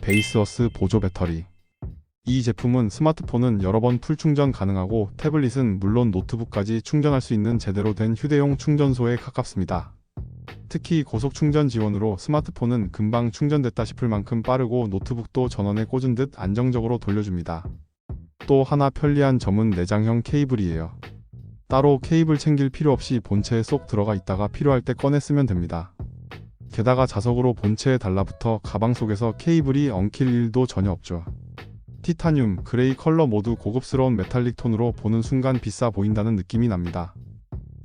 베이스어스 보조 배터리. 이 제품은 스마트폰은 여러 번 풀충전 가능하고 태블릿은 물론 노트북까지 충전할 수 있는 제대로 된 휴대용 충전소에 가깝습니다. 특히 고속 충전 지원으로 스마트폰은 금방 충전됐다 싶을 만큼 빠르고 노트북도 전원에 꽂은 듯 안정적으로 돌려줍니다. 또 하나 편리한 점은 내장형 케이블이에요. 따로 케이블 챙길 필요 없이 본체에 쏙 들어가 있다가 필요할 때 꺼내 쓰면 됩니다. 게다가 자석으로 본체에 달라붙어 가방 속에서 케이블이 엉킬 일도 전혀 없죠. 티타늄, 그레이 컬러 모두 고급스러운 메탈릭 톤으로 보는 순간 비싸 보인다는 느낌이 납니다.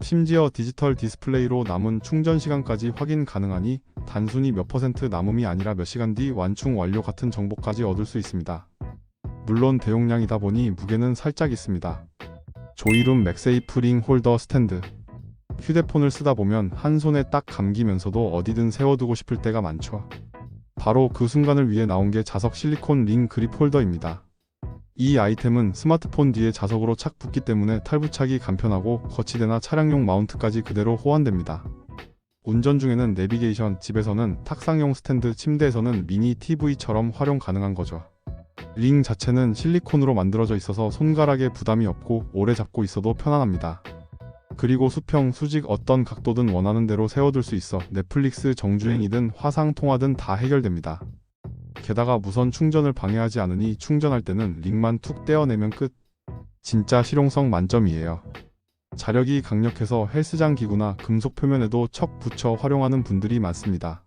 심지어 디지털 디스플레이로 남은 충전 시간까지 확인 가능하니 단순히 몇 퍼센트 남음이 아니라 몇 시간 뒤 완충 완료 같은 정보까지 얻을 수 있습니다. 물론 대용량이다 보니 무게는 살짝 있습니다. 조이룸 맥세이프 링 홀더 스탠드. 휴대폰을 쓰다 보면 한 손에 딱 감기면서도 어디든 세워두고 싶을 때가 많죠. 바로 그 순간을 위해 나온 게 자석 실리콘 링 그립 홀더입니다. 이 아이템은 스마트폰 뒤에 자석으로 착 붙기 때문에 탈부착이 간편하고 거치대나 차량용 마운트까지 그대로 호환됩니다. 운전 중에는 내비게이션, 집에서는 탁상용 스탠드, 침대에서는 미니 TV처럼 활용 가능한 거죠. 링 자체는 실리콘으로 만들어져 있어서 손가락에 부담이 없고 오래 잡고 있어도 편안합니다. 그리고 수평, 수직 어떤 각도든 원하는 대로 세워둘 수 있어 넷플릭스 정주행이든 화상 통화든 다 해결됩니다. 게다가 무선 충전을 방해하지 않으니 충전할 때는 링만 툭 떼어내면 끝. 진짜 실용성 만점이에요. 자력이 강력해서 헬스장 기구나 금속 표면에도 척 붙여 활용하는 분들이 많습니다.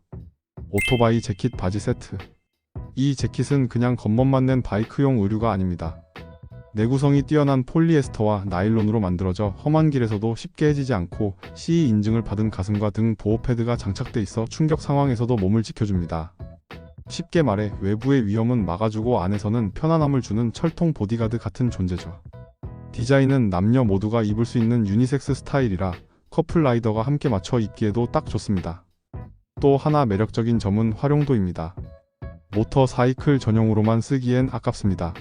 오토바이 재킷 바지 세트. 이 재킷은 그냥 겉멋만 낸 바이크용 의류가 아닙니다. 내구성이 뛰어난 폴리에스터와 나일론으로 만들어져 험한 길에서도 쉽게 해지지 않고 CE 인증을 받은 가슴과 등 보호 패드가 장착돼 있어 충격 상황에서도 몸을 지켜줍니다. 쉽게 말해 외부의 위험은 막아주고 안에서는 편안함을 주는 철통 보디가드 같은 존재죠. 디자인은 남녀 모두가 입을 수 있는 유니섹스 스타일이라 커플 라이더가 함께 맞춰 입기에도 딱 좋습니다. 또 하나 매력적인 점은 활용도입니다. 모터 사이클 전용으로만 쓰기엔 아깝습니다.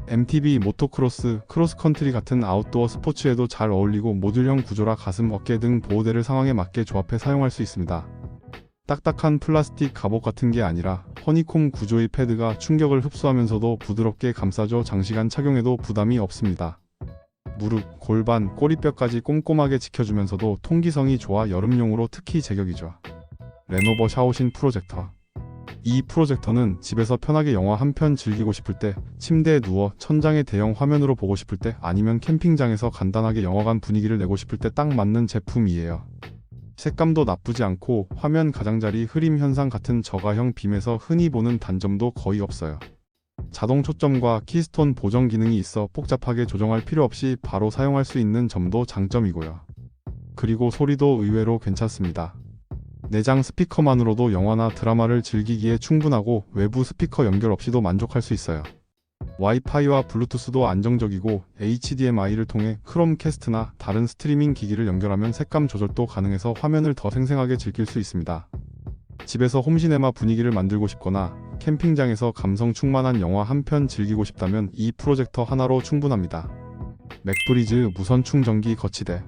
MTB, 모토크로스, 크로스컨트리 같은 아웃도어 스포츠에도 잘 어울리고 모듈형 구조라 가슴, 어깨 등 보호대를 상황에 맞게 조합해 사용할 수 있습니다. 딱딱한 플라스틱 갑옷 같은 게 아니라 허니콤 구조의 패드가 충격을 흡수하면서도 부드럽게 감싸줘 장시간 착용해도 부담이 없습니다. 무릎, 골반, 꼬리뼈까지 꼼꼼하게 지켜주면서도 통기성이 좋아 여름용으로 특히 제격이죠. 레노버 샤오신 프로젝터. 이 프로젝터는 집에서 편하게 영화 한 편 즐기고 싶을 때, 침대에 누워 천장의 대형 화면으로 보고 싶을 때, 아니면 캠핑장에서 간단하게 영화관 분위기를 내고 싶을 때 딱 맞는 제품이에요. 색감도 나쁘지 않고 화면 가장자리 흐림 현상 같은 저가형 빔에서 흔히 보는 단점도 거의 없어요. 자동 초점과 키스톤 보정 기능이 있어 복잡하게 조정할 필요 없이 바로 사용할 수 있는 점도 장점이고요. 그리고 소리도 의외로 괜찮습니다. 내장 스피커만으로도 영화나 드라마를 즐기기에 충분하고 외부 스피커 연결 없이도 만족할 수 있어요. 와이파이와 블루투스도 안정적이고 HDMI를 통해 크롬캐스트나 다른 스트리밍 기기를 연결하면 색감 조절도 가능해서 화면을 더 생생하게 즐길 수 있습니다. 집에서 홈시네마 분위기를 만들고 싶거나 캠핑장에서 감성 충만한 영화 한 편 즐기고 싶다면 이 프로젝터 하나로 충분합니다. 맥브리즈 무선 충전기 거치대.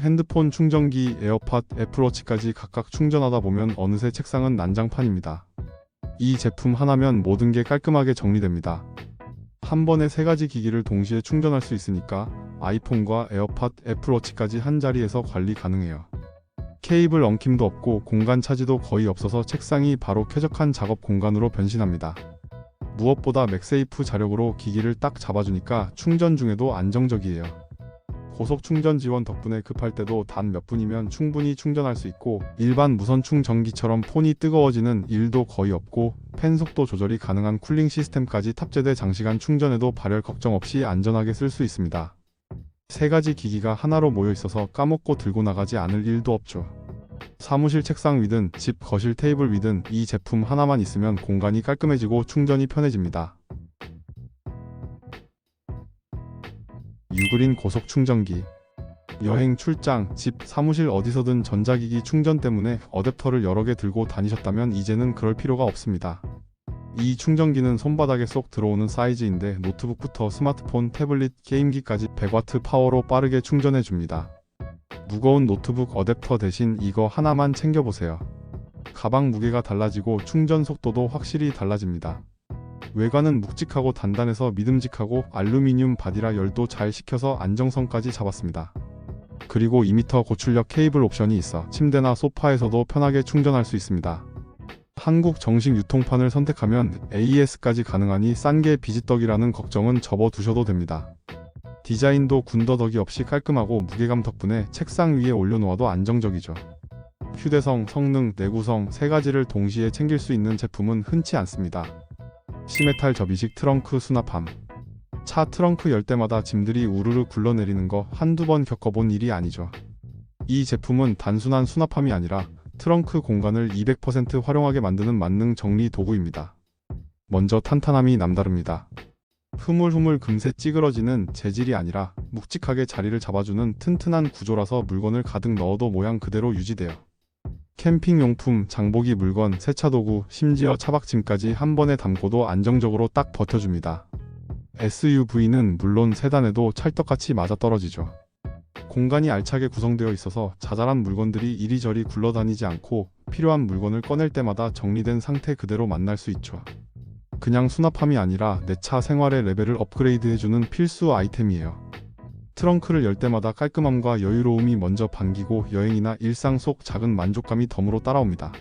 핸드폰 충전기, 에어팟, 애플워치까지 각각 충전하다 보면 어느새 책상은 난장판입니다. 이 제품 하나면 모든 게 깔끔하게 정리됩니다. 한 번에 3가지 기기를 동시에 충전할 수 있으니까 아이폰과 에어팟, 애플워치까지 한 자리에서 관리 가능해요. 케이블 엉킴도 없고 공간 차지도 거의 없어서 책상이 바로 쾌적한 작업 공간으로 변신합니다. 무엇보다 맥세이프 자력으로 기기를 딱 잡아주니까 충전 중에도 안정적이에요. 고속 충전 지원 덕분에 급할 때도 단 몇 분이면 충분히 충전할 수 있고 일반 무선 충전기처럼 폰이 뜨거워지는 일도 거의 없고 팬 속도 조절이 가능한 쿨링 시스템까지 탑재돼 장시간 충전해도 발열 걱정 없이 안전하게 쓸 수 있습니다. 3가지 기기가 하나로 모여 있어서 까먹고 들고 나가지 않을 일도 없죠. 사무실 책상 위든 집 거실 테이블 위든 이 제품 하나만 있으면 공간이 깔끔해지고 충전이 편해집니다. 유그린 고속 충전기. 여행, 출장, 집, 사무실 어디서든 전자기기 충전 때문에 어댑터를 여러 개 들고 다니셨다면 이제는 그럴 필요가 없습니다. 이 충전기는 손바닥에 쏙 들어오는 사이즈인데 노트북부터 스마트폰, 태블릿, 게임기까지 100W 파워로 빠르게 충전해줍니다. 무거운 노트북 어댑터 대신 이거 하나만 챙겨보세요. 가방 무게가 달라지고 충전 속도도 확실히 달라집니다. 외관은 묵직하고 단단해서 믿음직하고 알루미늄 바디라 열도 잘 식혀서 안정성까지 잡았습니다. 그리고 2m 고출력 케이블 옵션이 있어 침대나 소파에서도 편하게 충전할 수 있습니다. 한국 정식 유통판을 선택하면 AES까지 가능하니 싼 게 비지떡이라는 걱정은 접어두셔도 됩니다. 디자인도 군더더기 없이 깔끔하고 무게감 덕분에 책상 위에 올려놓아도 안정적이죠. 휴대성, 성능, 내구성 세 가지를 동시에 챙길 수 있는 제품은 흔치 않습니다. 시메탈 접이식 트렁크 수납함. 차 트렁크 열 때마다 짐들이 우르르 굴러내리는 거 한두 번 겪어본 일이 아니죠. 이 제품은 단순한 수납함이 아니라 트렁크 공간을 200% 활용하게 만드는 만능 정리 도구입니다. 먼저 탄탄함이 남다릅니다. 흐물흐물 금세 찌그러지는 재질이 아니라 묵직하게 자리를 잡아주는 튼튼한 구조라서 물건을 가득 넣어도 모양 그대로 유지돼요. 캠핑용품, 장보기 물건, 세차도구, 심지어 차박짐까지 한 번에 담고도 안정적으로 딱 버텨줍니다. SUV는 물론 세단에도 찰떡같이 맞아떨어지죠. 공간이 알차게 구성되어 있어서 자잘한 물건들이 이리저리 굴러다니지 않고 필요한 물건을 꺼낼 때마다 정리된 상태 그대로 만날 수 있죠. 그냥 수납함이 아니라 내 차 생활의 레벨을 업그레이드해주는 필수 아이템이에요. 트렁크를 열 때마다 깔끔함과 여유로움이 먼저 반기고 여행이나 일상 속 작은 만족감이 덤으로 따라옵니다.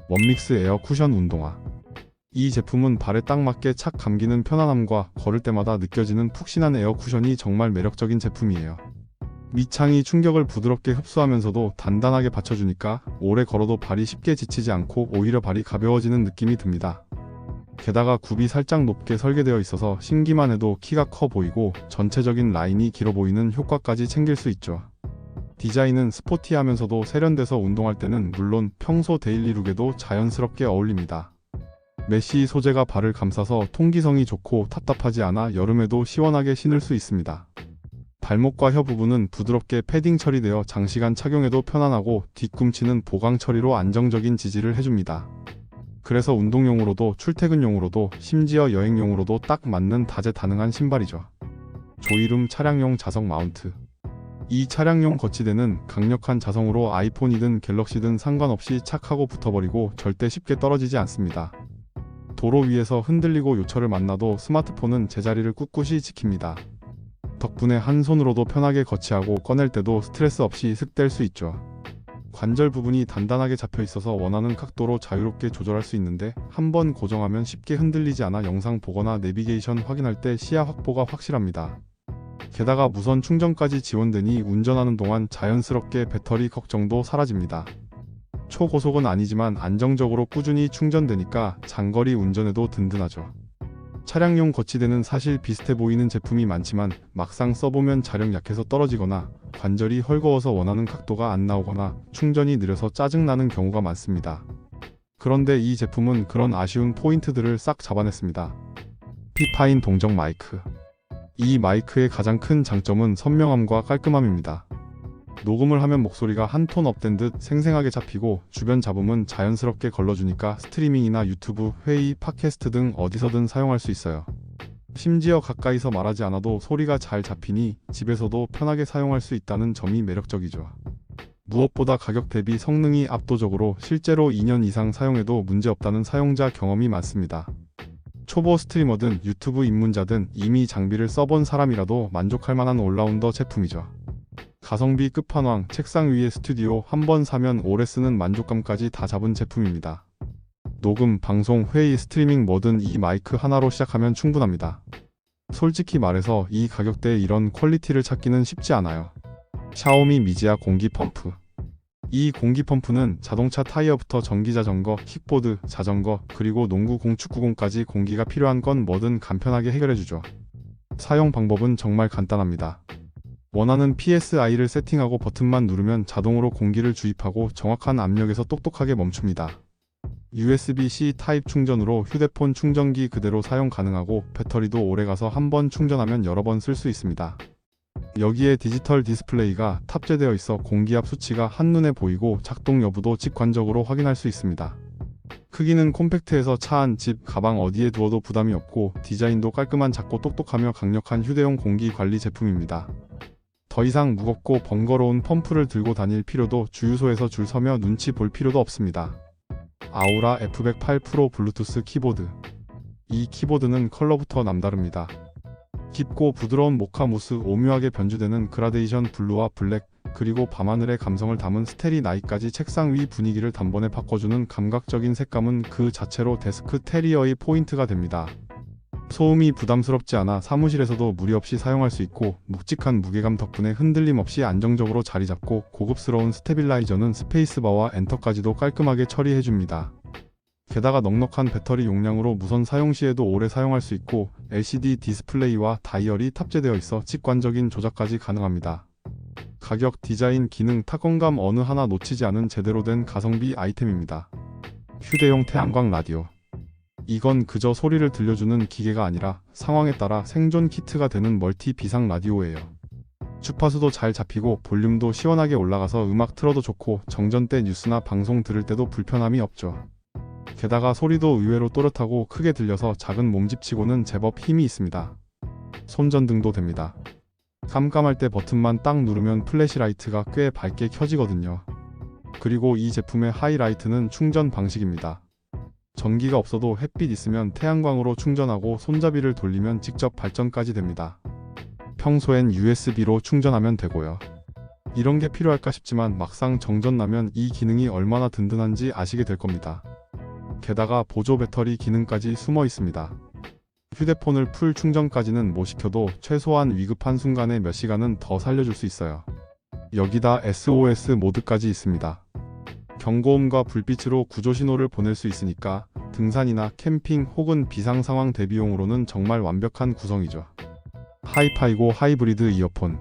원믹스 에어 쿠션 운동화. 이 제품은 발에 딱 맞게 착 감기는 편안함과 걸을 때마다 느껴지는 푹신한 에어 쿠션이 정말 매력적인 제품이에요. 밑창이 충격을 부드럽게 흡수하면서도 단단하게 받쳐주니까 오래 걸어도 발이 쉽게 지치지 않고 오히려 발이 가벼워지는 느낌이 듭니다. 게다가 굽이 살짝 높게 설계되어 있어서 신기만 해도 키가 커 보이고 전체적인 라인이 길어 보이는 효과까지 챙길 수 있죠. 디자인은 스포티하면서도 세련돼서 운동할 때는 물론 평소 데일리룩에도 자연스럽게 어울립니다. 메쉬 소재가 발을 감싸서 통기성이 좋고 답답하지 않아 여름에도 시원하게 신을 수 있습니다. 발목과 혀 부분은 부드럽게 패딩 처리되어 장시간 착용해도 편안하고 뒤꿈치는 보강 처리로 안정적인 지지를 해줍니다. 그래서 운동용으로도 출퇴근용으로도 심지어 여행용으로도 딱 맞는 다재다능한 신발이죠. 조이룸 차량용 자석 마운트. 이 차량용 거치대는 강력한 자성으로 아이폰이든 갤럭시든 상관없이 착 하고 붙어버리고 절대 쉽게 떨어지지 않습니다. 도로 위에서 흔들리고 요철을 만나도 스마트폰은 제자리를 꿋꿋이 지킵니다. 덕분에 한 손으로도 편하게 거치하고 꺼낼 때도 스트레스 없이 슥댈 수 있죠. 관절 부분이 단단하게 잡혀 있어서 원하는 각도로 자유롭게 조절할 수 있는데 한번 고정하면 쉽게 흔들리지 않아 영상 보거나 내비게이션 확인할 때 시야 확보가 확실합니다. 게다가 무선 충전까지 지원되니 운전하는 동안 자연스럽게 배터리 걱정도 사라집니다. 초고속은 아니지만 안정적으로 꾸준히 충전되니까 장거리 운전에도 든든하죠. 차량용 거치대는 사실 비슷해 보이는 제품이 많지만 막상 써보면 자력 약해서 떨어지거나 관절이 헐거워서 원하는 각도가 안 나오거나 충전이 느려서 짜증나는 경우가 많습니다. 그런데 이 제품은 그런 아쉬운 포인트들을 싹 잡아냈습니다. 피파인 동적 마이크. 이 마이크의 가장 큰 장점은 선명함과 깔끔함입니다. 녹음을 하면 목소리가 한 톤 업된 듯 생생하게 잡히고 주변 잡음은 자연스럽게 걸러주니까 스트리밍이나 유튜브, 회의, 팟캐스트 등 어디서든 사용할 수 있어요. 심지어 가까이서 말하지 않아도 소리가 잘 잡히니 집에서도 편하게 사용할 수 있다는 점이 매력적이죠. 무엇보다 가격 대비 성능이 압도적으로 실제로 2년 이상 사용해도 문제없다는 사용자 경험이 많습니다. 초보 스트리머든 유튜브 입문자든 이미 장비를 써본 사람이라도 만족할 만한 올라운더 제품이죠. 가성비 끝판왕, 책상 위에 스튜디오, 한번 사면 오래 쓰는 만족감까지 다 잡은 제품입니다. 녹음, 방송, 회의, 스트리밍 뭐든 이 마이크 하나로 시작하면 충분합니다. 솔직히 말해서 이 가격대에 이런 퀄리티를 찾기는 쉽지 않아요. 샤오미 미지아 공기 펌프. 이 공기 펌프는 자동차 타이어부터 전기자전거, 킥보드, 자전거, 그리고 농구공, 축구공까지 공기가 필요한 건 뭐든 간편하게 해결해주죠. 사용 방법은 정말 간단합니다. 원하는 PSI를 세팅하고 버튼만 누르면 자동으로 공기를 주입하고 정확한 압력에서 똑똑하게 멈춥니다. USB-C 타입 충전으로 휴대폰 충전기 그대로 사용 가능하고 배터리도 오래가서 한번 충전하면 여러 번 쓸 수 있습니다. 여기에 디지털 디스플레이가 탑재되어 있어 공기압 수치가 한눈에 보이고 작동 여부도 직관적으로 확인할 수 있습니다. 크기는 콤팩트해서 차 안, 집, 가방 어디에 두어도 부담이 없고 디자인도 깔끔한 작고 똑똑하며 강력한 휴대용 공기 관리 제품입니다. 더 이상 무겁고 번거로운 펌프를 들고 다닐 필요도 주유소에서 줄 서며 눈치 볼 필요도 없습니다. 아우라 F108 프로 블루투스 키보드. 이 키보드는 컬러부터 남다릅니다. 깊고 부드러운 모카 무스, 오묘하게 변주되는 그라데이션 블루와 블랙, 그리고 밤하늘의 감성을 담은 스테리 나이까지 책상 위 분위기를 단번에 바꿔주는 감각적인 색감은 그 자체로 데스크 테리어의 포인트가 됩니다. 소음이 부담스럽지 않아 사무실에서도 무리 없이 사용할 수 있고, 묵직한 무게감 덕분에 흔들림 없이 안정적으로 자리 잡고, 고급스러운 스테빌라이저는 스페이스바와 엔터까지도 깔끔하게 처리해줍니다. 게다가 넉넉한 배터리 용량으로 무선 사용 시에도 오래 사용할 수 있고, LCD 디스플레이와 다이얼이 탑재되어 있어 직관적인 조작까지 가능합니다. 가격, 디자인, 기능, 타건감 어느 하나 놓치지 않은 제대로 된 가성비 아이템입니다. 휴대용 태양광 라디오. 이건 그저 소리를 들려주는 기계가 아니라 상황에 따라 생존 키트가 되는 멀티 비상 라디오예요. 주파수도 잘 잡히고 볼륨도 시원하게 올라가서 음악 틀어도 좋고, 정전 때 뉴스나 방송 들을 때도 불편함이 없죠. 게다가 소리도 의외로 또렷하고 크게 들려서 작은 몸집치고는 제법 힘이 있습니다. 손전등도 됩니다. 깜깜할 때 버튼만 딱 누르면 플래시라이트가 꽤 밝게 켜지거든요. 그리고 이 제품의 하이라이트는 충전 방식입니다. 전기가 없어도 햇빛 있으면 태양광으로 충전하고, 손잡이를 돌리면 직접 발전까지 됩니다. 평소엔 USB로 충전하면 되고요. 이런 게 필요할까 싶지만 막상 정전 나면 이 기능이 얼마나 든든한지 아시게 될 겁니다. 게다가 보조 배터리 기능까지 숨어 있습니다. 휴대폰을 풀 충전까지는 못 시켜도 최소한 위급한 순간에 몇 시간은 더 살려줄 수 있어요. 여기다 SOS 모드까지 있습니다. 경고음과 불빛으로 구조신호를 보낼 수 있으니까 등산이나 캠핑 혹은 비상상황 대비용으로는 정말 완벽한 구성이죠. 하이파이고 하이브리드 이어폰.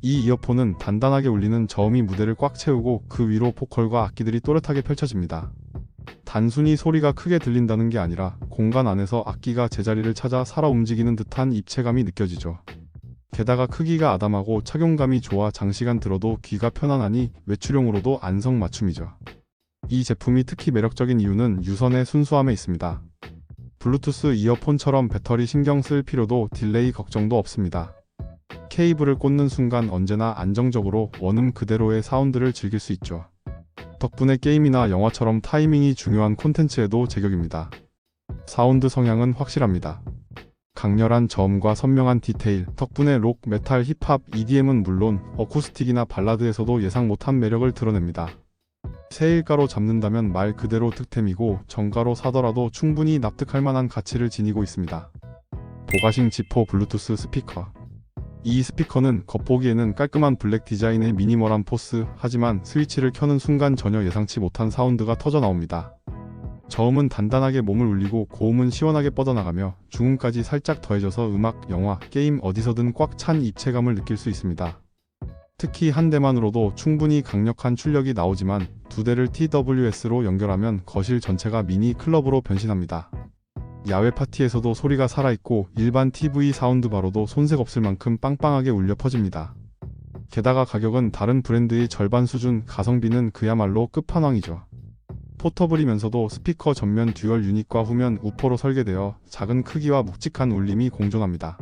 이 이어폰은 단단하게 울리는 저음이 무대를 꽉 채우고, 그 위로 보컬과 악기들이 또렷하게 펼쳐집니다. 단순히 소리가 크게 들린다는 게 아니라 공간 안에서 악기가 제자리를 찾아 살아 움직이는 듯한 입체감이 느껴지죠. 게다가 크기가 아담하고 착용감이 좋아 장시간 들어도 귀가 편안하니 외출용으로도 안성맞춤이죠. 이 제품이 특히 매력적인 이유는 유선의 순수함에 있습니다. 블루투스 이어폰처럼 배터리 신경 쓸 필요도, 딜레이 걱정도 없습니다. 케이블을 꽂는 순간 언제나 안정적으로 원음 그대로의 사운드를 즐길 수 있죠. 덕분에 게임이나 영화처럼 타이밍이 중요한 콘텐츠에도 제격입니다. 사운드 성향은 확실합니다. 강렬한 저음과 선명한 디테일 덕분에 록, 메탈, 힙합, EDM은 물론 어쿠스틱이나 발라드에서도 예상 못한 매력을 드러냅니다. 세일가로 잡는다면 말 그대로 득템이고, 정가로 사더라도 충분히 납득할 만한 가치를 지니고 있습니다. 보가싱 지포 블루투스 스피커. 이 스피커는 겉보기에는 깔끔한 블랙 디자인의 미니멀한 포스, 하지만 스위치를 켜는 순간 전혀 예상치 못한 사운드가 터져나옵니다. 저음은 단단하게 몸을 울리고, 고음은 시원하게 뻗어나가며 중음까지 살짝 더해져서 음악, 영화, 게임 어디서든 꽉 찬 입체감을 느낄 수 있습니다. 특히 한 대만으로도 충분히 강력한 출력이 나오지만, 두 대를 TWS로 연결하면 거실 전체가 미니 클럽으로 변신합니다. 야외 파티에서도 소리가 살아있고, 일반 TV 사운드바로도 손색 없을 만큼 빵빵하게 울려 퍼집니다. 게다가 가격은 다른 브랜드의 절반 수준, 가성비는 그야말로 끝판왕이죠. 포터블이면서도 스피커 전면 듀얼 유닛과 후면 우퍼로 설계되어 작은 크기와 묵직한 울림이 공존합니다.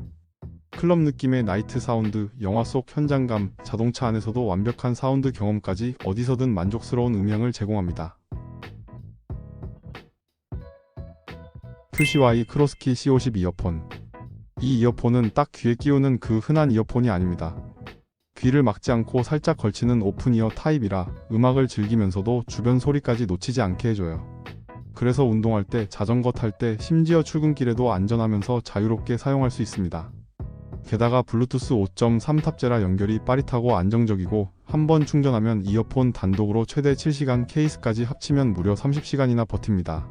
클럽 느낌의 나이트 사운드, 영화 속 현장감, 자동차 안에서도 완벽한 사운드 경험까지 어디서든 만족스러운 음향을 제공합니다. QCY 크로스키 C50 이어폰. 이 이어폰은 딱 귀에 끼우는 그 흔한 이어폰이 아닙니다. 귀를 막지 않고 살짝 걸치는 오픈이어 타입이라 음악을 즐기면서도 주변 소리까지 놓치지 않게 해줘요. 그래서 운동할 때, 자전거 탈 때, 심지어 출근길에도 안전하면서 자유롭게 사용할 수 있습니다. 게다가 블루투스 5.3 탑재라 연결이 빠릿하고 안정적이고, 한번 충전하면 이어폰 단독으로 최대 7시간, 케이스까지 합치면 무려 30시간이나 버팁니다.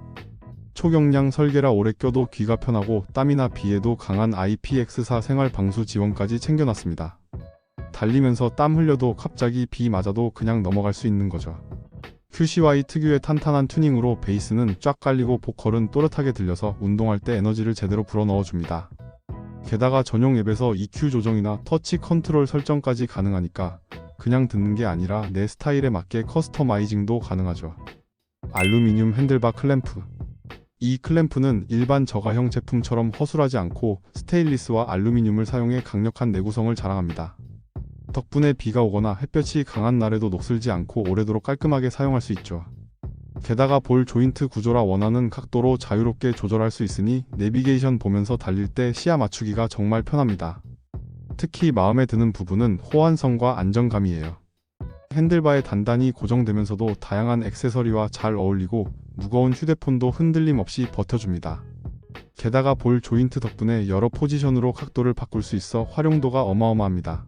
초경량 설계라 오래 껴도 귀가 편하고, 땀이나 비에도 강한 IPX4 생활 방수 지원까지 챙겨놨습니다. 달리면서 땀 흘려도 갑자기 비 맞아도 그냥 넘어갈 수 있는 거죠. QCY 특유의 탄탄한 튜닝으로 베이스는 쫙 깔리고 보컬은 또렷하게 들려서 운동할 때 에너지를 제대로 불어넣어줍니다. 게다가 전용 앱에서 EQ 조정이나 터치 컨트롤 설정까지 가능하니까 그냥 듣는 게 아니라 내 스타일에 맞게 커스터마이징도 가능하죠. 알루미늄 핸들바 클램프. 이 클램프는 일반 저가형 제품처럼 허술하지 않고 스테인리스와 알루미늄을 사용해 강력한 내구성을 자랑합니다. 덕분에 비가 오거나 햇볕이 강한 날에도 녹슬지 않고 오래도록 깔끔하게 사용할 수 있죠. 게다가 볼 조인트 구조라 원하는 각도로 자유롭게 조절할 수 있으니 내비게이션 보면서 달릴 때 시야 맞추기가 정말 편합니다. 특히 마음에 드는 부분은 호환성과 안정감이에요. 핸들바에 단단히 고정되면서도 다양한 액세서리와 잘 어울리고 무거운 휴대폰도 흔들림 없이 버텨줍니다. 게다가 볼 조인트 덕분에 여러 포지션으로 각도를 바꿀 수 있어 활용도가 어마어마합니다.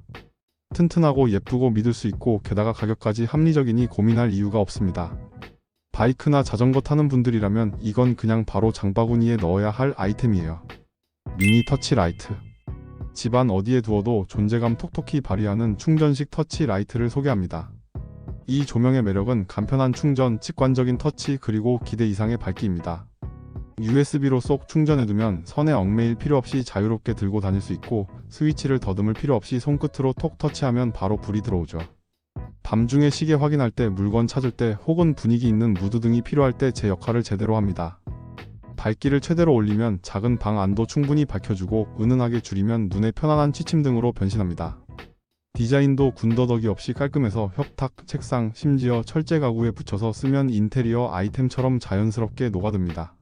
튼튼하고 예쁘고 믿을 수 있고 게다가 가격까지 합리적이니 고민할 이유가 없습니다. 바이크나 자전거 타는 분들이라면 이건 그냥 바로 장바구니에 넣어야 할 아이템이에요. 미니 터치 라이트. 집안 어디에 두어도 존재감 톡톡히 발휘하는 충전식 터치 라이트를 소개합니다. 이 조명의 매력은 간편한 충전, 직관적인 터치, 그리고 기대 이상의 밝기입니다. USB로 쏙 충전해두면 선에 얽매일 필요 없이 자유롭게 들고 다닐 수 있고 스위치를 더듬을 필요 없이 손끝으로 톡 터치하면 바로 불이 들어오죠. 밤중에 시계 확인할 때, 물건 찾을 때, 혹은 분위기 있는 무드 등이 필요할 때 제 역할을 제대로 합니다. 밝기를 최대로 올리면 작은 방 안도 충분히 밝혀주고 은은하게 줄이면 눈에 편안한 취침 등으로 변신합니다. 디자인도 군더더기 없이 깔끔해서 협탁, 책상, 심지어 철제 가구에 붙여서 쓰면 인테리어 아이템처럼 자연스럽게 녹아듭니다.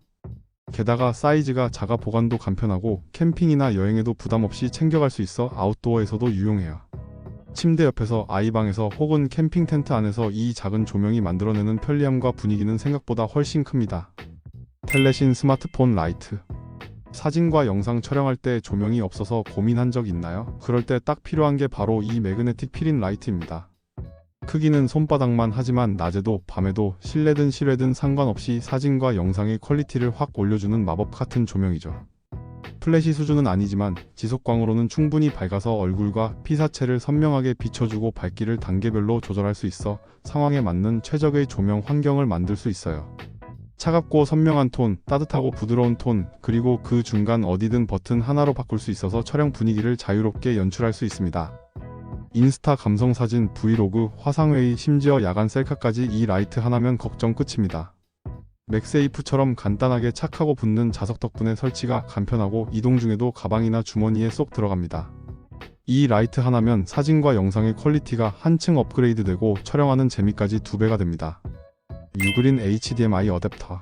게다가 사이즈가 작아 보관도 간편하고 캠핑이나 여행에도 부담 없이 챙겨갈 수 있어 아웃도어에서도 유용해요. 침대 옆에서, 아이방에서 혹은 캠핑 텐트 안에서 이 작은 조명이 만들어내는 편리함과 분위기는 생각보다 훨씬 큽니다. 텔레신 스마트폰 라이트. 사진과 영상 촬영할 때 조명이 없어서 고민한 적 있나요? 그럴 때 딱 필요한 게 바로 이 매그네틱 필인 라이트입니다. 크기는 손바닥만 하지만 낮에도 밤에도 실내든 실외든 상관없이 사진과 영상의 퀄리티를 확 올려주는 마법 같은 조명이죠. 플래시 수준은 아니지만 지속광으로는 충분히 밝아서 얼굴과 피사체를 선명하게 비춰주고 밝기를 단계별로 조절할 수 있어 상황에 맞는 최적의 조명 환경을 만들 수 있어요. 차갑고 선명한 톤, 따뜻하고 부드러운 톤, 그리고 그 중간 어디든 버튼 하나로 바꿀 수 있어서 촬영 분위기를 자유롭게 연출할 수 있습니다. 인스타 감성사진, 브이로그, 화상회의, 심지어 야간 셀카까지 이 라이트 하나면 걱정 끝입니다. 맥세이프처럼 간단하게 착하고 붙는 자석 덕분에 설치가 간편하고 이동 중에도 가방이나 주머니에 쏙 들어갑니다. 이 라이트 하나면 사진과 영상의 퀄리티가 한층 업그레이드되고 촬영하는 재미까지 2배가 됩니다. 유그린 HDMI 어댑터.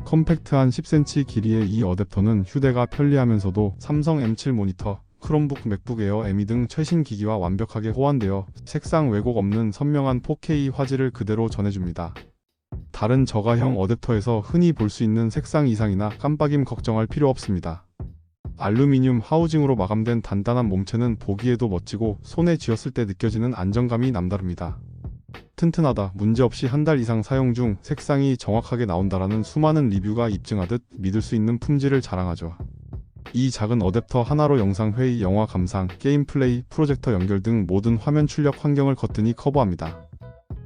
컴팩트한 10cm 길이의 이 어댑터는 휴대가 편리하면서도 삼성 M7 모니터, 크롬북, 맥북 에어 M2 등 최신 기기와 완벽하게 호환되어 색상 왜곡 없는 선명한 4K 화질을 그대로 전해줍니다. 다른 저가형 어댑터에서 흔히 볼 수 있는 색상 이상이나 깜빡임 걱정할 필요 없습니다. 알루미늄 하우징으로 마감된 단단한 몸체는 보기에도 멋지고 손에 쥐었을 때 느껴지는 안정감이 남다릅니다. 튼튼하다, 문제없이 한 달 이상 사용 중 색상이 정확하게 나온다라는 수많은 리뷰가 입증하듯 믿을 수 있는 품질을 자랑하죠. 이 작은 어댑터 하나로 영상 회의, 영화 감상, 게임 플레이, 프로젝터 연결 등 모든 화면 출력 환경을 거뜬히 커버합니다.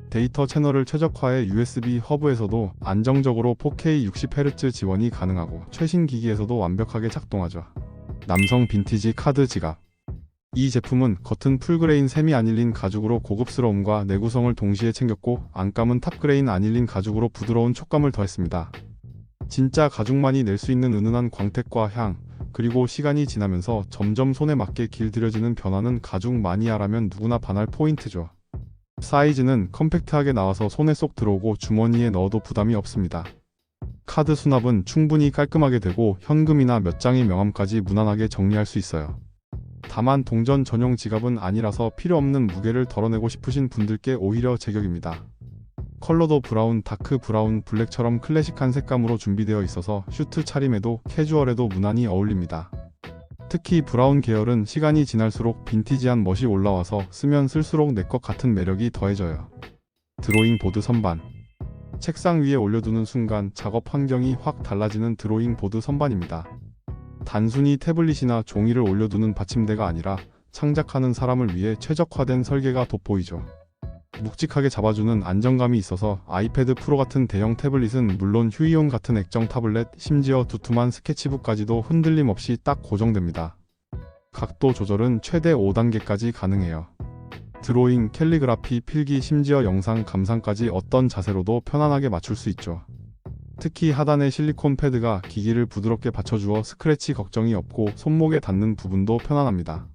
데이터 채널을 최적화해 USB 허브에서도 안정적으로 4K 60Hz 지원이 가능하고 최신 기기에서도 완벽하게 작동하죠. 남성 빈티지 카드 지갑. 이 제품은 겉은 풀그레인 세미 아닐린 가죽으로 고급스러움과 내구성을 동시에 챙겼고 안감은 탑그레인 아닐린 가죽으로 부드러운 촉감을 더했습니다. 진짜 가죽만이 낼 수 있는 은은한 광택과 향, 그리고 시간이 지나면서 점점 손에 맞게 길들여지는 변화는 가죽 마니아라면 누구나 반할 포인트죠. 사이즈는 컴팩트하게 나와서 손에 쏙 들어오고 주머니에 넣어도 부담이 없습니다. 카드 수납은 충분히 깔끔하게 되고 현금이나 몇 장의 명함까지 무난하게 정리할 수 있어요. 다만 동전 전용 지갑은 아니라서 필요 없는 무게를 덜어내고 싶으신 분들께 오히려 제격입니다. 컬러도 브라운, 다크 브라운, 블랙처럼 클래식한 색감으로 준비되어 있어서 슈트 차림에도 캐주얼에도 무난히 어울립니다. 특히 브라운 계열은 시간이 지날수록 빈티지한 멋이 올라와서 쓰면 쓸수록 내 것 같은 매력이 더해져요. 드로잉 보드 선반. 책상 위에 올려두는 순간 작업 환경이 확 달라지는 드로잉 보드 선반입니다. 단순히 태블릿이나 종이를 올려두는 받침대가 아니라 창작하는 사람을 위해 최적화된 설계가 돋보이죠. 묵직하게 잡아주는 안정감이 있어서 아이패드 프로 같은 대형 태블릿은 물론 휴이온 같은 액정 타블렛, 심지어 두툼한 스케치북까지도 흔들림 없이 딱 고정됩니다. 각도 조절은 최대 5단계까지 가능해요. 드로잉, 캘리그라피, 필기, 심지어 영상 감상까지 어떤 자세로도 편안하게 맞출 수 있죠. 특히 하단의 실리콘 패드가 기기를 부드럽게 받쳐주어 스크래치 걱정이 없고 손목에 닿는 부분도 편안합니다.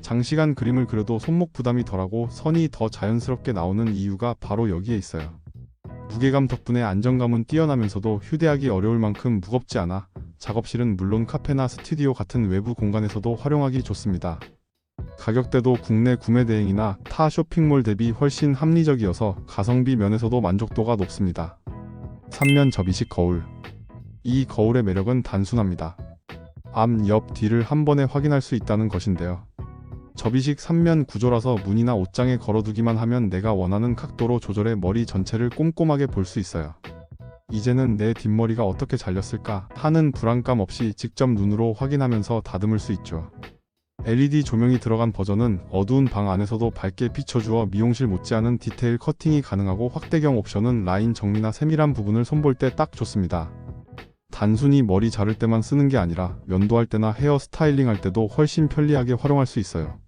장시간 그림을 그려도 손목 부담이 덜하고 선이 더 자연스럽게 나오는 이유가 바로 여기에 있어요. 무게감 덕분에 안정감은 뛰어나면서도 휴대하기 어려울 만큼 무겁지 않아 작업실은 물론 카페나 스튜디오 같은 외부 공간에서도 활용하기 좋습니다. 가격대도 국내 구매 대행이나 타 쇼핑몰 대비 훨씬 합리적이어서 가성비 면에서도 만족도가 높습니다. 3면 접이식 거울. 이 거울의 매력은 단순합니다. 앞, 옆, 뒤를 한 번에 확인할 수 있다는 것인데요. 접이식 3면 구조라서 문이나 옷장에 걸어두기만 하면 내가 원하는 각도로 조절해 머리 전체를 꼼꼼하게 볼 수 있어요. 이제는 내 뒷머리가 어떻게 잘렸을까 하는 불안감 없이 직접 눈으로 확인하면서 다듬을 수 있죠. LED 조명이 들어간 버전은 어두운 방 안에서도 밝게 비춰주어 미용실 못지않은 디테일 커팅이 가능하고 확대경 옵션은 라인 정리나 세밀한 부분을 손볼 때 딱 좋습니다. 단순히 머리 자를 때만 쓰는 게 아니라 면도할 때나 헤어 스타일링 할 때도 훨씬 편리하게 활용할 수 있어요.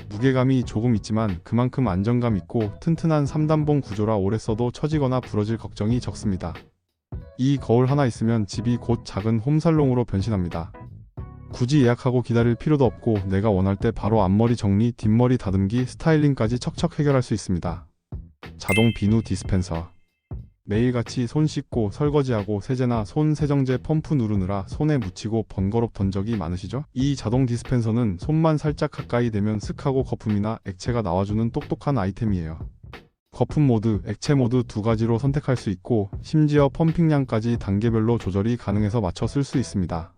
무게감이 조금 있지만 그만큼 안정감 있고 튼튼한 3단봉 구조라 오래 써도 처지거나 부러질 걱정이 적습니다. 이 거울 하나 있으면 집이 곧 작은 홈살롱으로 변신합니다. 굳이 예약하고 기다릴 필요도 없고 내가 원할 때 바로 앞머리 정리, 뒷머리 다듬기, 스타일링까지 척척 해결할 수 있습니다. 자동 비누 디스펜서. 매일같이 손 씻고 설거지하고 세제나 손 세정제 펌프 누르느라 손에 묻히고 번거롭던 적이 많으시죠? 이 자동 디스펜서는 손만 살짝 가까이 대면 슥하고 거품이나 액체가 나와주는 똑똑한 아이템이에요. 거품 모드, 액체 모드 두 가지로 선택할 수 있고 심지어 펌핑량까지 단계별로 조절이 가능해서 맞춰 쓸 수 있습니다.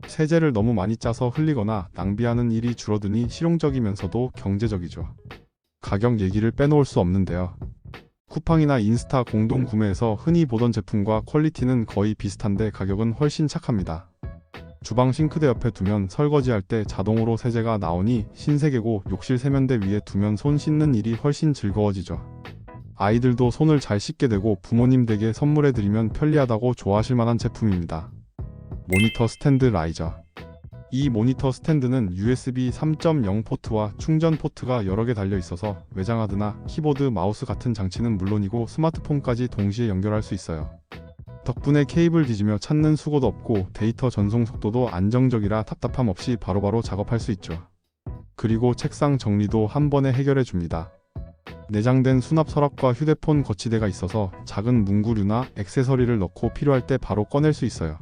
세제를 너무 많이 짜서 흘리거나 낭비하는 일이 줄어드니 실용적이면서도 경제적이죠. 가격 얘기를 빼놓을 수 없는데요. 쿠팡이나 인스타 공동 구매에서 흔히 보던 제품과 퀄리티는 거의 비슷한데 가격은 훨씬 착합니다. 주방 싱크대 옆에 두면 설거지할 때 자동으로 세제가 나오니 신세계고 욕실 세면대 위에 두면 손 씻는 일이 훨씬 즐거워지죠. 아이들도 손을 잘 씻게 되고 부모님 댁에 선물해드리면 편리하다고 좋아하실 만한 제품입니다. 모니터 스탠드 라이저. 이 모니터 스탠드는 USB 3.0 포트와 충전 포트가 여러 개 달려 있어서 외장하드나 키보드, 마우스 같은 장치는 물론이고 스마트폰까지 동시에 연결할 수 있어요. 덕분에 케이블 뒤지며 찾는 수고도 없고 데이터 전송 속도도 안정적이라 답답함 없이 바로바로 작업할 수 있죠. 그리고 책상 정리도 한 번에 해결해 줍니다. 내장된 수납 서랍과 휴대폰 거치대가 있어서 작은 문구류나 액세서리를 넣고 필요할 때 바로 꺼낼 수 있어요.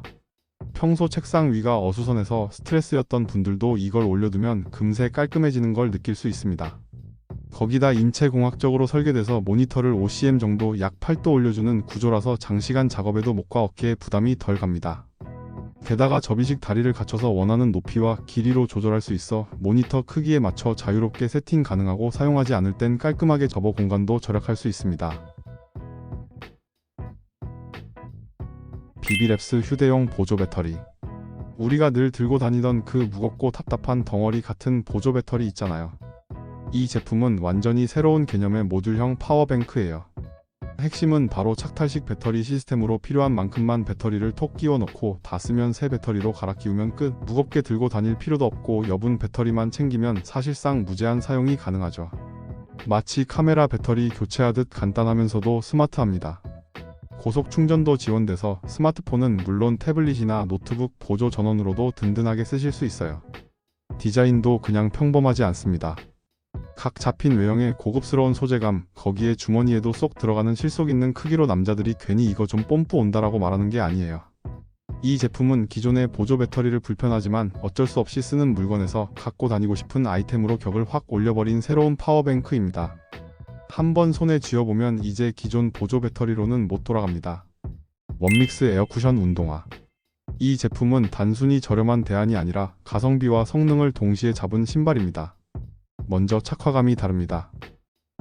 평소 책상 위가 어수선해서 스트레스였던 분들도 이걸 올려두면 금세 깔끔해지는 걸 느낄 수 있습니다. 거기다 인체공학적으로 설계돼서 모니터를 5cm 정도 약 8도 올려주는 구조라서 장시간 작업에도 목과 어깨에 부담이 덜 갑니다. 게다가 접이식 다리를 갖춰서 원하는 높이와 길이로 조절할 수 있어 모니터 크기에 맞춰 자유롭게 세팅 가능하고 사용하지 않을 땐 깔끔하게 접어 공간도 절약할 수 있습니다. 비비랩스 휴대용 보조 배터리. 우리가 늘 들고 다니던 그 무겁고 답답한 덩어리 같은 보조 배터리 있잖아요. 이 제품은 완전히 새로운 개념의 모듈형 파워뱅크예요. 핵심은 바로 착탈식 배터리 시스템으로 필요한 만큼만 배터리를 톡 끼워 넣고 다 쓰면 새 배터리로 갈아 끼우면 끝. 무겁게 들고 다닐 필요도 없고 여분 배터리만 챙기면 사실상 무제한 사용이 가능하죠. 마치 카메라 배터리 교체하듯 간단하면서도 스마트합니다. 고속 충전도 지원돼서 스마트폰은 물론 태블릿이나 노트북 보조 전원으로도 든든하게 쓰실 수 있어요. 디자인도 그냥 평범하지 않습니다. 각 잡힌 외형의 고급스러운 소재감, 거기에 주머니에도 쏙 들어가는 실속 있는 크기로 남자들이 괜히 이거 좀 뽐뿌 온다라고 말하는 게 아니에요. 이 제품은 기존의 보조 배터리를 불편하지만 어쩔 수 없이 쓰는 물건에서 갖고 다니고 싶은 아이템으로 격을 확 올려버린 새로운 파워뱅크입니다. 한번 손에 쥐어보면 이제 기존 보조 배터리로는 못 돌아갑니다. 원믹스 에어쿠션 운동화. 이 제품은 단순히 저렴한 대안이 아니라 가성비와 성능을 동시에 잡은 신발입니다. 먼저 착화감이 다릅니다.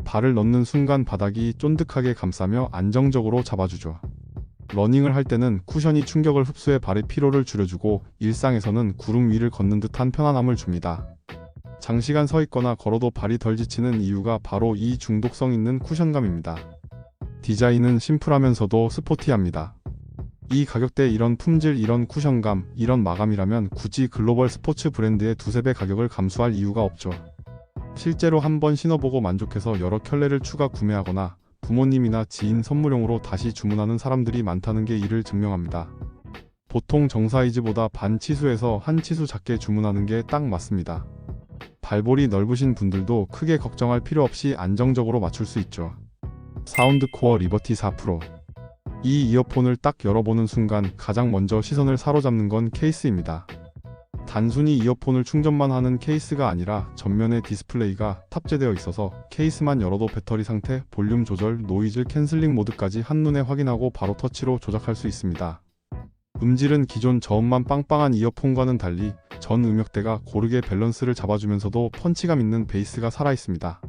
발을 넣는 순간 바닥이 쫀득하게 감싸며 안정적으로 잡아주죠. 러닝을 할 때는 쿠션이 충격을 흡수해 발의 피로를 줄여주고 일상에서는 구름 위를 걷는 듯한 편안함을 줍니다. 장시간 서 있거나 걸어도 발이 덜 지치는 이유가 바로 이 중독성 있는 쿠션감입니다. 디자인은 심플하면서도 스포티합니다. 이 가격대에 이런 품질, 이런 쿠션감, 이런 마감이라면 굳이 글로벌 스포츠 브랜드의 두세 배 가격을 감수할 이유가 없죠. 실제로 한번 신어보고 만족해서 여러 켤레를 추가 구매하거나 부모님이나 지인 선물용으로 다시 주문하는 사람들이 많다는 게 이를 증명합니다. 보통 정사이즈보다 반 치수에서 한 치수 작게 주문하는 게 딱 맞습니다. 발볼이 넓으신 분들도 크게 걱정할 필요 없이 안정적으로 맞출 수 있죠. 사운드 코어 리버티 4 프로. 이 이어폰을 딱 열어보는 순간 가장 먼저 시선을 사로잡는 건 케이스입니다. 단순히 이어폰을 충전만 하는 케이스가 아니라 전면에 디스플레이가 탑재되어 있어서 케이스만 열어도 배터리 상태, 볼륨 조절, 노이즈 캔슬링 모드까지 한눈에 확인하고 바로 터치로 조작할 수 있습니다. 음질은 기존 저음만 빵빵한 이어폰과는 달리 전 음역대가 고르게 밸런스를 잡아주면서도 펀치감 있는 베이스가 살아있습니다.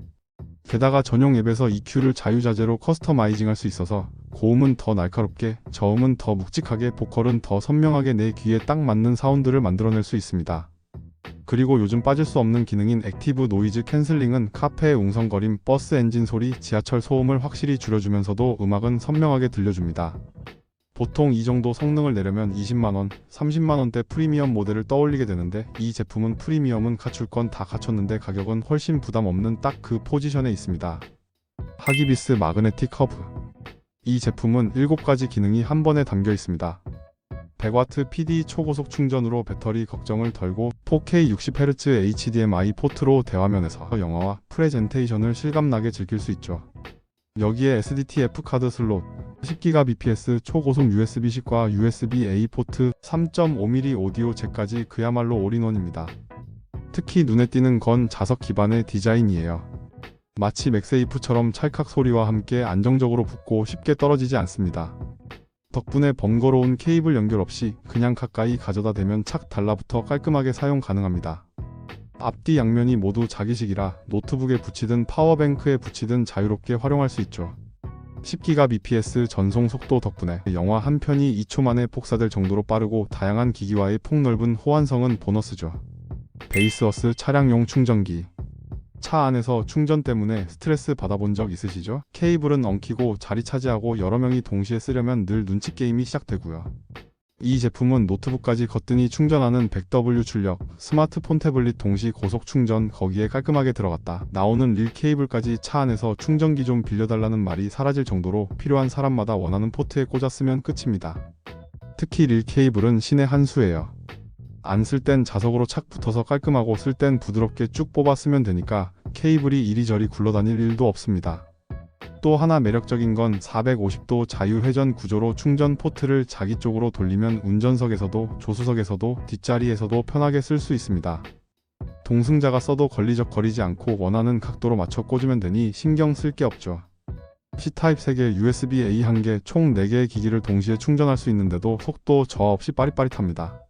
게다가 전용 앱에서 EQ를 자유자재로 커스터마이징할 수 있어서 고음은 더 날카롭게, 저음은 더 묵직하게, 보컬은 더 선명하게 내 귀에 딱 맞는 사운드를 만들어낼 수 있습니다. 그리고 요즘 빠질 수 없는 기능인 액티브 노이즈 캔슬링은 카페의 웅성거림, 버스 엔진 소리, 지하철 소음을 확실히 줄여주면서도 음악은 선명하게 들려줍니다. 보통 이 정도 성능을 내려면 20만원, 30만원대 프리미엄 모델을 떠올리게 되는데 이 제품은 프리미엄은 갖출 건 다 갖췄는데 가격은 훨씬 부담 없는 딱 그 포지션에 있습니다. 하기비스 마그네틱 커브. 이 제품은 7가지 기능이 한 번에 담겨 있습니다. 100W PD 초고속 충전으로 배터리 걱정을 덜고 4K 60Hz HDMI 포트로 대화면에서 영화와 프레젠테이션을 실감나게 즐길 수 있죠. 여기에 SDTF 카드 슬롯, 10GBps 초고속 USB-C과 USB-A 포트, 3.5mm 오디오 잭까지 그야말로 올인원입니다. 특히 눈에 띄는 건 자석 기반의 디자인이에요. 마치 맥세이프처럼 찰칵 소리와 함께 안정적으로 붙고 쉽게 떨어지지 않습니다. 덕분에 번거로운 케이블 연결 없이 그냥 가까이 가져다 대면 착 달라붙어 깔끔하게 사용 가능합니다. 앞뒤 양면이 모두 자기식이라 노트북에 붙이든 파워뱅크에 붙이든 자유롭게 활용할 수 있죠. 10GBps 전송 속도 덕분에 영화 한 편이 2초 만에 복사될 정도로 빠르고 다양한 기기와의 폭넓은 호환성은 보너스죠. 베이스어스 차량용 충전기. 차 안에서 충전 때문에 스트레스 받아본 적 있으시죠? 케이블은 엉키고 자리 차지하고 여러 명이 동시에 쓰려면 늘 눈치 게임이 시작되고요. 이 제품은 노트북까지 거뜬히 충전하는 100W 출력, 스마트폰 태블릿 동시 고속 충전, 거기에 깔끔하게 들어갔다 나오는 릴 케이블까지 차 안에서 충전기 좀 빌려달라는 말이 사라질 정도로 필요한 사람마다 원하는 포트에 꽂아 쓰면 끝입니다. 특히 릴 케이블은 신의 한 수예요. 안 쓸 땐 자석으로 착 붙어서 깔끔하고 쓸 땐 부드럽게 쭉 뽑아 쓰면 되니까 케이블이 이리저리 굴러다닐 일도 없습니다. 또 하나 매력적인 건 450도 자유회전 구조로 충전 포트를 자기 쪽으로 돌리면 운전석에서도 조수석에서도 뒷자리에서도 편하게 쓸 수 있습니다. 동승자가 써도 걸리적거리지 않고 원하는 각도로 맞춰 꽂으면 되니 신경 쓸 게 없죠. C타입 3개, USB-A 1개, 총 4개의 기기를 동시에 충전할 수 있는데도 속도 저하 없이 빠릿빠릿합니다.